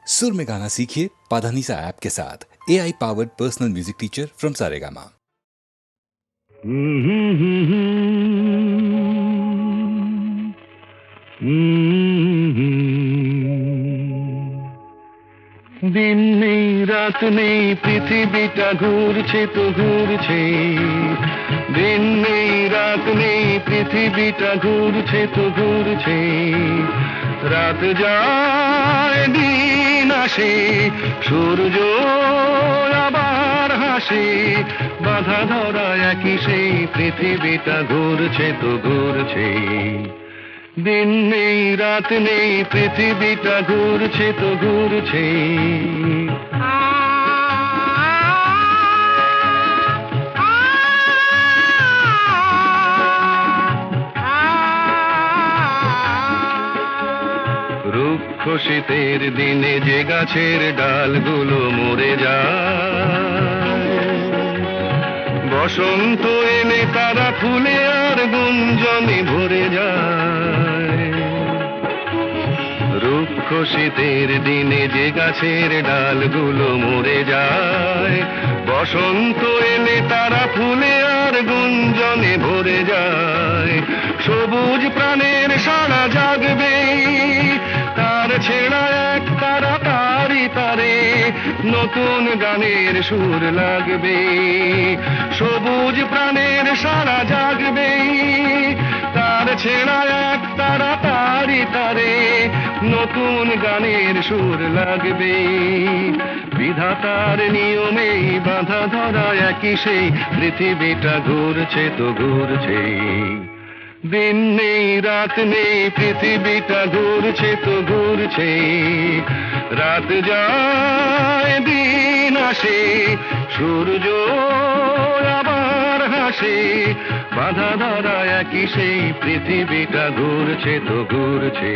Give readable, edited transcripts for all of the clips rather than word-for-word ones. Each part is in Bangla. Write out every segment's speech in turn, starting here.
सुर में गाना सीखिए पाधानीसा ऐप के साथ AI powered personal music teacher from Saregama. दिन नहीं रात नहीं पृथ्वीटा घूरছে তো ঘুরছে दिन नहीं रात नहीं পৃথিবীটা ঘুরছে তো ঘুরছে রাত যায় দিন আসে সূর্য আবার হাসে বাধা ধরা একই সেই পৃথিবীটা ঘুরছে তো ঘুরছে दिन नहीं रात नहीं পৃথিবীটা ঘুরছে তো ঘুরছে রুক্ষ শীতের দিনে যে গাছের ডালগুলো মরে যায় বসন্ত এলে তারা ফুলে আর গুঞ্জনে ভরে যায় রুক্ষ শীতের দিনে যে গাছের ডালগুলো মরে যায় বসন্ত এলে তারা ফুলে আর গুঞ্জনে ভরে যায় সবুজ প্রাণের সারা জাগবে তার ছেঁড়া এক তারা তারি তারে নতুন গানের সুর লাগবে সবুজ প্রাণের সারা জাগবে তার ছেঁড়া এক তারা তারি তারে নতুন গানের সুর লাগবে বিধাতার নিয়মে বাঁধা ধরা একই সেই পৃথিবীটা ঘুরছে তো ঘুরছে दिन नहीं रात नहीं পৃথিবীটা ঘুরছে তো ঘুরছে রাত যায় দিন আসে সূর্য আবার হাসে বাধা ধরা একই সেই পৃথিবীটা ঘুরছে তো ঘুরছে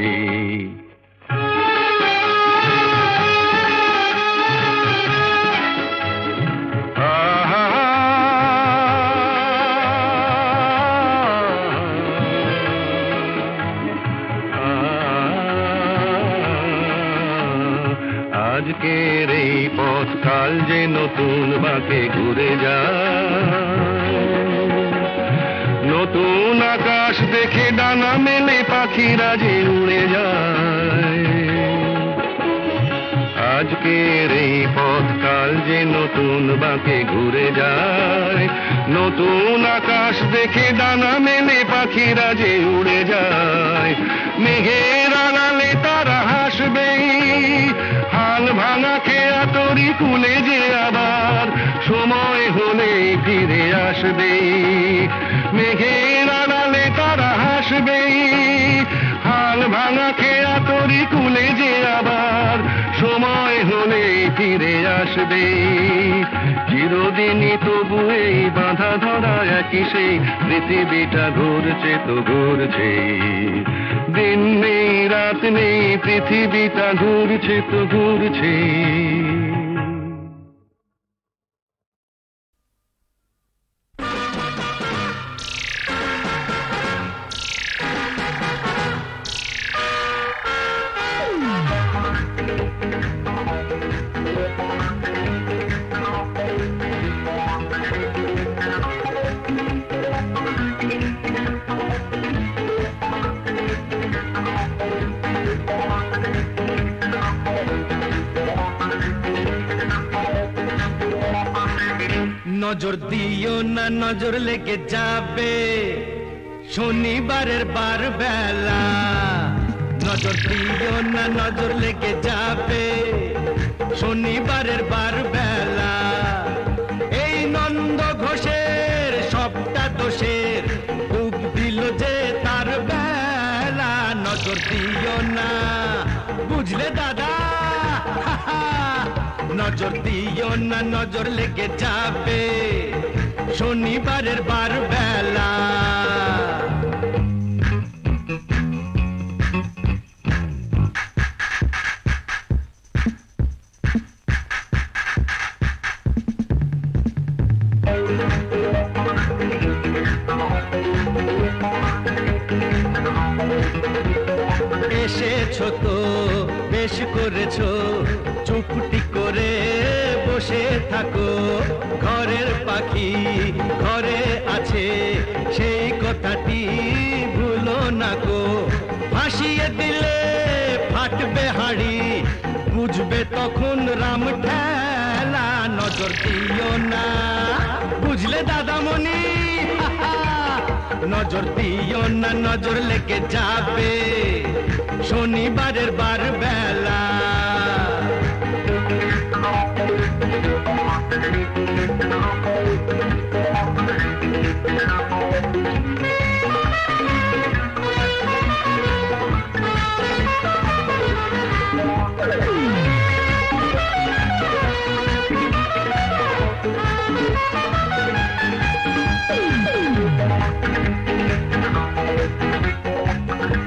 আজকের এই পথ কাল যে নতুন বাঁকে ঘুরে যায় নতুন আকাশ দেখে ডানা মেলে পাখিরা যে উড়ে যায় আজকের এই পথ কাল যে নতুন বাঁকে ঘুরে যায় নতুন আকাশ দেখে ডানা মেলে পাখিরা যে উড়ে যায় মেঘের আড়ালে তারা হাসবে হাল ভাঙা খেয়া তরি কুলে যে আবার সময় হলে ফিরে আসবে মেঘের আড়ালে তারা হাসবে হাল ভাঙা খেয়া তরি কুলে যে আবার সময় হলে ফিরে আসবে চিরদিনই তবু এই বাঁধা ধরা একই সেই পৃথিবীটা ঘুরছে তো ঘুরছে दिन नहीं रात नहीं পৃথিবীটা ঘুরছে তো ঘুরছে নজর দিও না নজর লেগে যাবে শনিবারের বার বেলা নজর দিও না নজর লেগে যাবে শনিবারের বার বেলা এই নন্দ ঘোষের সবটা দোষের বুক দিল যে তার বেলা নজর দিও না বুঝলে দাদা নজর দিও না নজর লেগে যাবে শনিবারের বার বেলা এসেছো তো বেশ করেছো থাকো ঘরের পাখি ঘরে আছে সেই কথাটি ভুলো না গো ভাসিয়ে দিলে ফাটবে হাড়ি বুঝবে তখন রাম ঠেলা নজর দিও না বুঝলে দাদামণি নজর দিও না নজর লেগে যাবে শনিবারের বার বেলা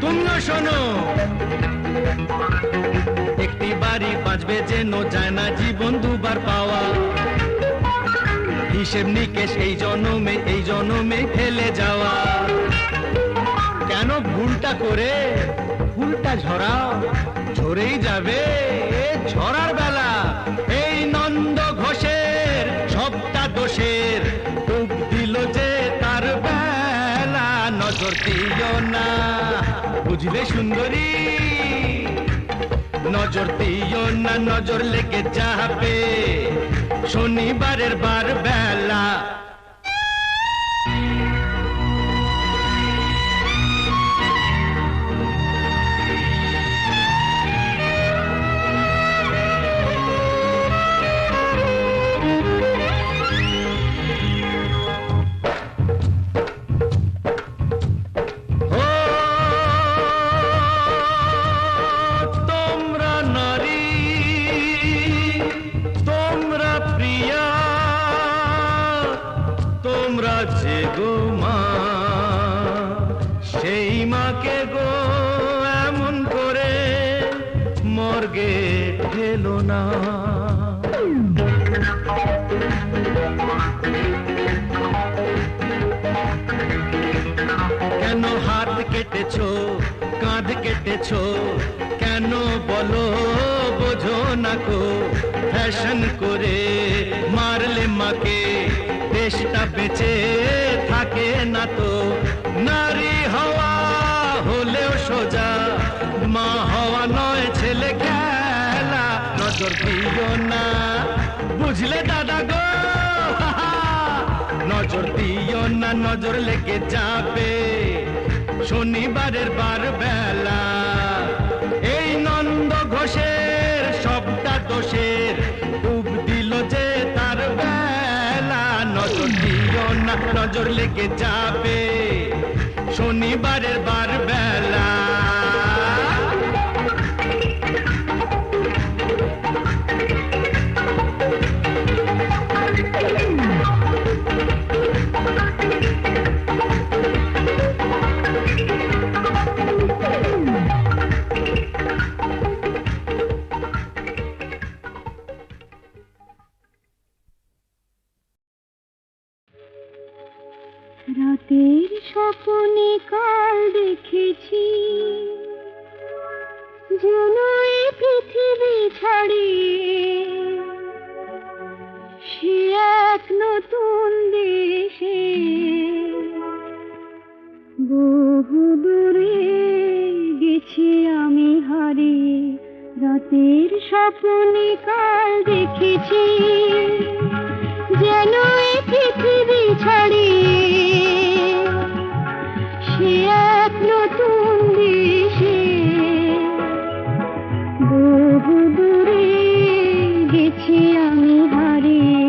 তুমিও শোনো একটি বাড়ি বাঁচবে যেন যায় না জীবন দুবার পাওয়া হিসেব নিকেশ এই জনমে ফেলে যাওয়া কেন ভুলটা করে ফুলটা ঝরাও ঝরেই যাবে ঝরার বেলা এই নন্দ ঘোষের সবটা দোষের ডুব দিল যে তার বেলা নজর দিও না বুঝলে সুন্দরী নজর দিও না নজর লেগে যাবে শনিবারের বার বেলা যে গো মা সেই মাকে গো এমন করে মর্গে ঠেলো না কেন হাত কেটেছো কাঁধ কেটেছো কেন বলো বোঝো না কো ফ্যাশন করে মারলে মাকে দেশটা বেঁচে থাকে না তো নারী হওয়া হলেও সোজা মা হওয়া নয় ছেলে খেলা নজর দিও না বুঝলে দাদা গো নজর দিও না নজর লেগে যাবে শনিবারের বার বেলা এই নন্দ ঘোষের সবটা দোষের ডুব দিল যে তার বেলা নজর দিও না নজর লেগে যাবে শনিবারের বার বেলা রাতের স্বপ্নে কাল দেখেছি যেন এই পৃথিবী ছাড়িয়ে সে এক নতুন দেশে বহু দূরে গেছি আমি হারিয়ে রাতের স্বপ্নে কাল দেখেছি যেন এই পৃথিবী ছাড়িয়ে সে এক নতুন দেশে বহু দূরে গেছি আমি হারিয়ে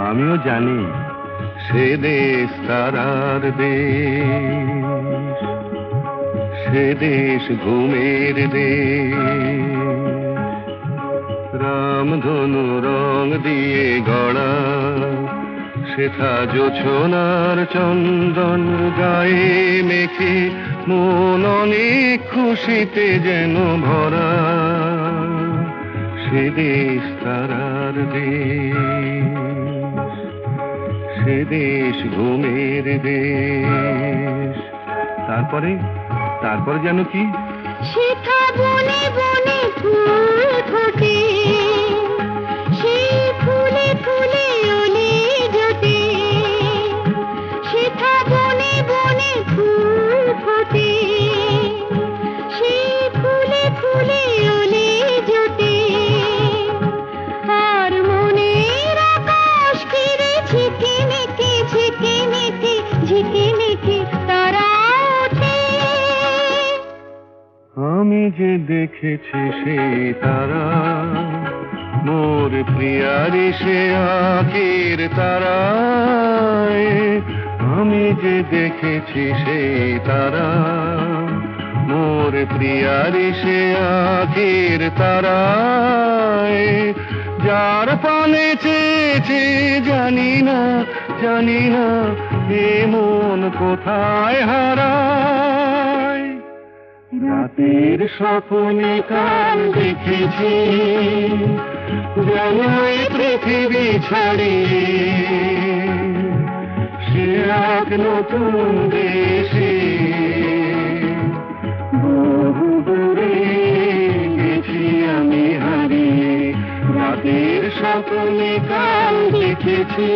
আমিও জানি সে দেশ তারার দেশ সে দেশ ঘুমের দেশ রামধনু রং দিয়ে গড়া সেথা জোছনার চন্দন গায়ে মেখে মন অনেক খুশিতে যেন ভরা সে দেশ তারার দেশ সে দেশ ঘুমের দেশ তারপরে যেন কি সেথা বনে বনে ফুল ফোটে আমি যে দেখেছি সেই তারা, মোর প্রিয়ারি সে আঁখির তারায়। আমি যে দেখেছি সেই তারা, মোর প্রিয়ারি সে আঁখির তারায়। যার পানে চেয়েছে জানি না, জানি না এ মন কোথায় হারায়। রাতের স্বপ্নে কাল দেখেছি, যেন এই পৃথিবী ছাড়িয়ে সে এক নতুন দেশে। বহু দূরে গেছি আমি হারিয়ে, রাতের স্বপ্নে কাল দেখেছি।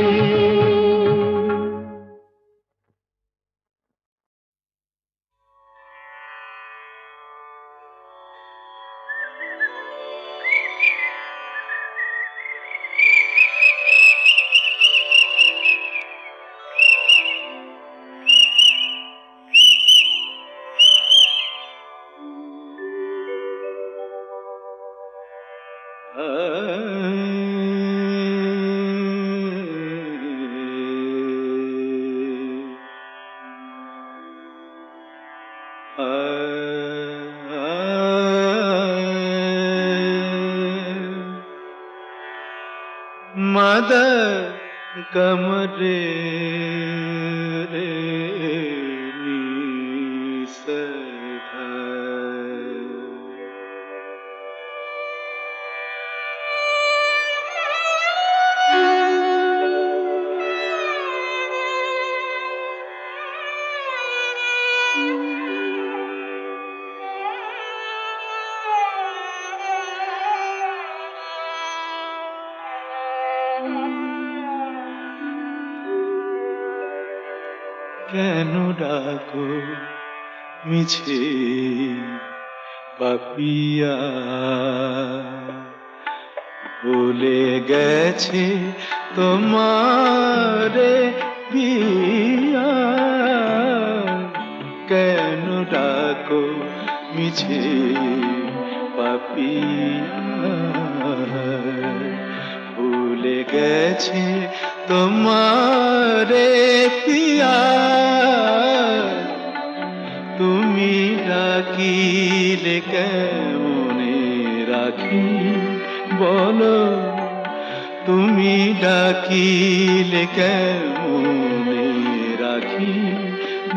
मद कमरे रे কেন ডাকো মিছে পাপিয়া, ভুলে গেছে তোমারে পিয়া। কেন ডাকো মিছে পাপিয়া, ভুলে গেছে তোমারে পিয়া। তুমি ডাকিলে কেমনে রাখি বলো, তুমি ডাকিলে কেমনে রাখি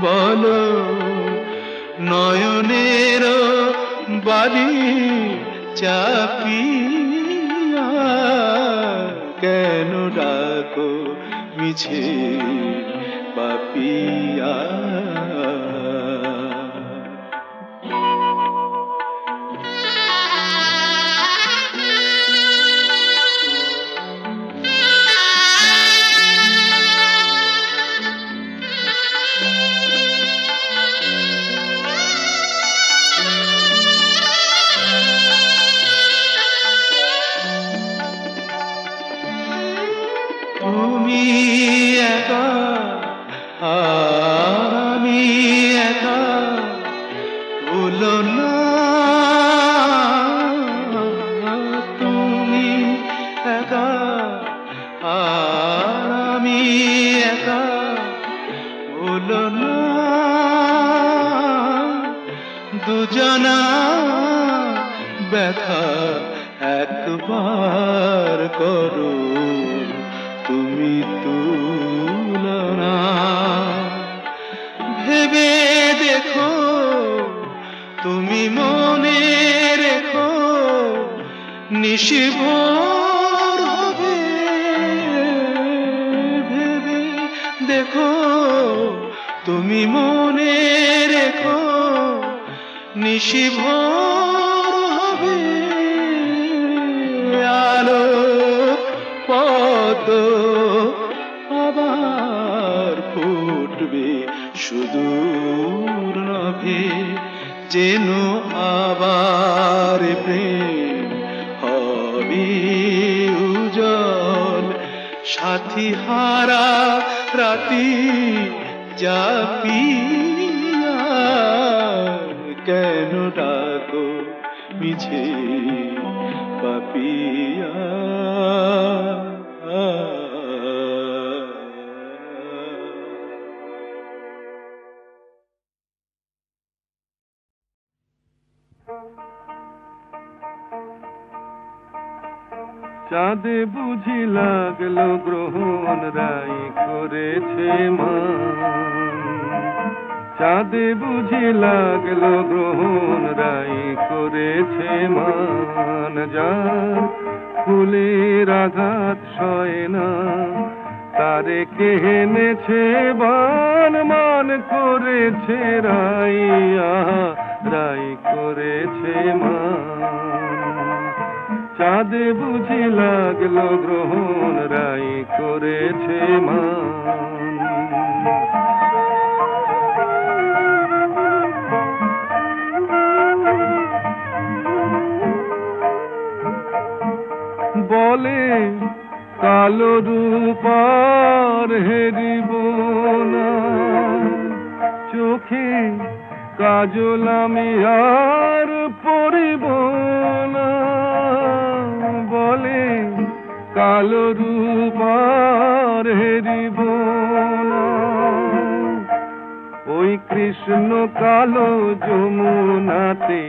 বলো। নয়নের বাড়ি চাপিয়া, কেন ডাকো মিছে পাপিয়া। তুমি একা আমি একা, ভুলো না। তুমি একা আমি একা, ভুলো না। দুজনা ব্যথা একবার করো তুমি তুলনা। ভেবে দেখো তুমি মনে রেখো, নিশিভোর হবে। ভেবে দেখো তুমি মনে রেখো, নিশিভোর হবে। আলো পদ্ম আবার ফুটবে সুদূর নভে, যেন আবার প্রেম হবে উজ্জ্বল। সাথী হারা রাতি যাপিয়া, কেন ডাকো মিছে পাপিয়া চাঁদে বুঝি লাগলো গ্রহণ রাই করেছে মান, চাঁদে বুঝি লাগলো গ্রহণ রাই করেছে মান, যার ফুলের আঘাত সয় না তারে কে এনেছে বান, মান করেছে রাই রাই করেছে মান। চাঁদে বুঝি লাগলো গ্রহণ রাই করেছে মান। বলে কালো রূপার হেরিব না, চোখে কাজল আমি আর পরিব না, বলে কালো রূপার হেরিব না। ওই কৃষ্ণ কালো যমুনাতে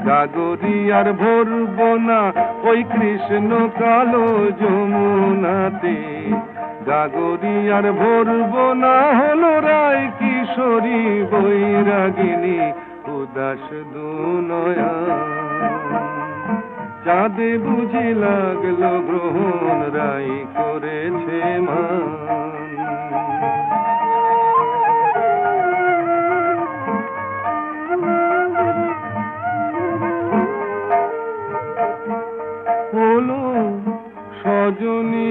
গাগরি আর ভরব না, ওই কৃষ্ণ কালো যমুনাতে গাগরি আর ভরব না। হলো রায় কিশোরী বৈরাগিনী উদাস দুনয়া, চাঁদে বুঝি লাগলো গ্রহণ রাই করেছে মান। হলো সজনী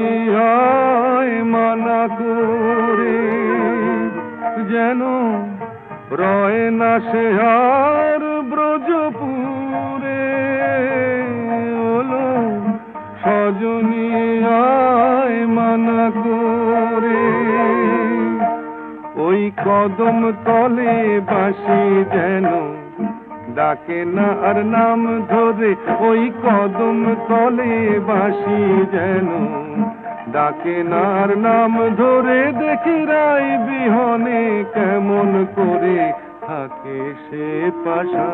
আয় মানা করে, যেন রয় না সে আর ব্রজপুরে। হলো সজনী আয় মানা করে, ওই কদম তলে বাসি যেন ডাকে না আর নাম ধরে, ওই কদম তলে বাসি যেন ডাকে না আর নাম ধরে। দেখি রাই বিহনে কেমন করে থাকে সে পাশা,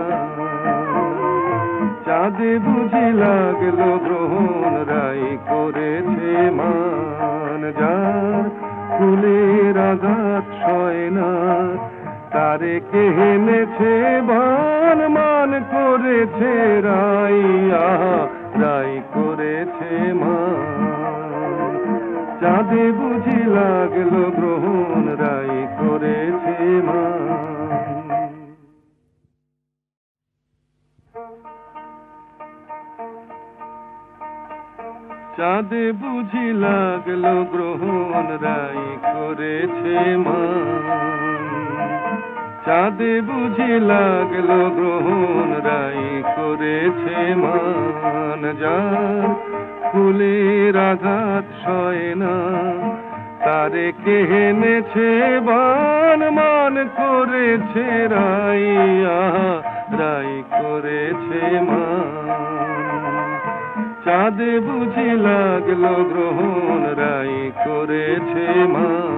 চাঁদে বুঝি লাগলো গ্রহণ রাই করেছে মান, যার ফুলের আঘাত সয় না তারে কে এনেছে বান, মান করেছে রাই রাই করেছে মান। চাঁদে বুঝি লাগলো গ্রহণ রাই করেছে মান। চাঁদে বুঝি লাগলো গ্রহণ রাই করেছে মান, চাঁদে বুঝি লাগলো গ্রহণ রাই করেছে মান, যার ফুলের আঘাত সয় না তারে কে এনেছে বান, মান করেছে রাই রাই করেছে মান। চাঁদে বুঝি লাগলো গ্রহণ রাই করেছে মান।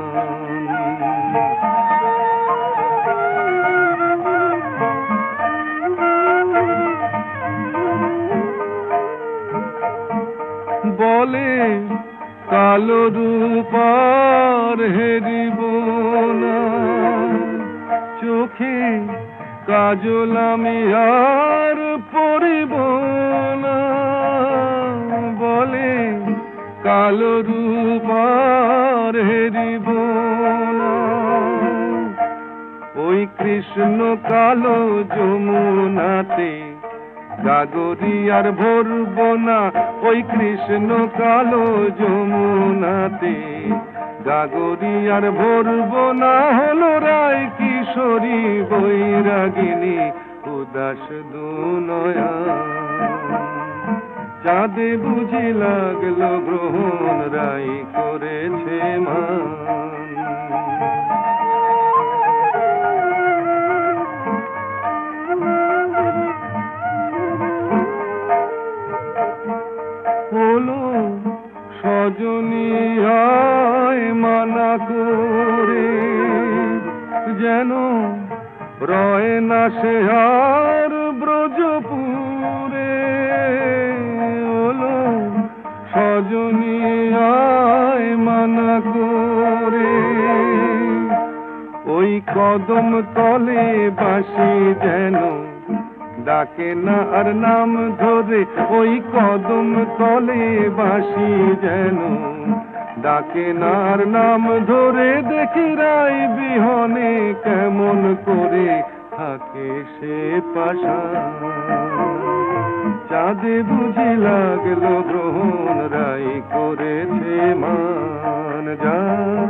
বলে কালো রূপার হেরিব না, চোখে কাজল আমি আর পরিব না, বলে কালো রূপার হেরিব না। ওই কৃষ্ণ কালো যমুনাতে গাগরি আর ভরব না, ওই কৃষ্ণ কালো যমুনাতে গাগরি আর ভরব না। হলো রায় কিশোরী বৈরাগিনী উদাস দুনয়া, চাঁদে বুঝি লাগলো গ্রহণ রাই করেছে মান। রয় না সে আর ব্রজপুরে ওলো সজনী আয় মানা করে ওই কদম তলে বাসি যেন ডাকে না আর নাম ধরে ওই কদম তলে বাসি যেন ডাকে না আর নাম ধরে দেখি রাই বিহনে কেমন করে থাকে সে পাশা চাঁদে বুঝি লাগলো গ্রহণ রাই করেছে মান যার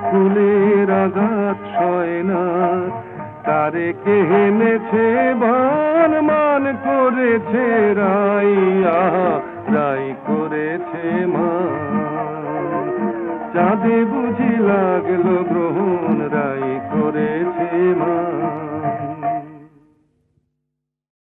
ফুলের আঘাত সয় না তারে কে হেনেছে বান মান করেছে রাইয়া রাই করেছে মান চাঁদে বুঝি লাগলো গ্রহণ রাই করেছে মান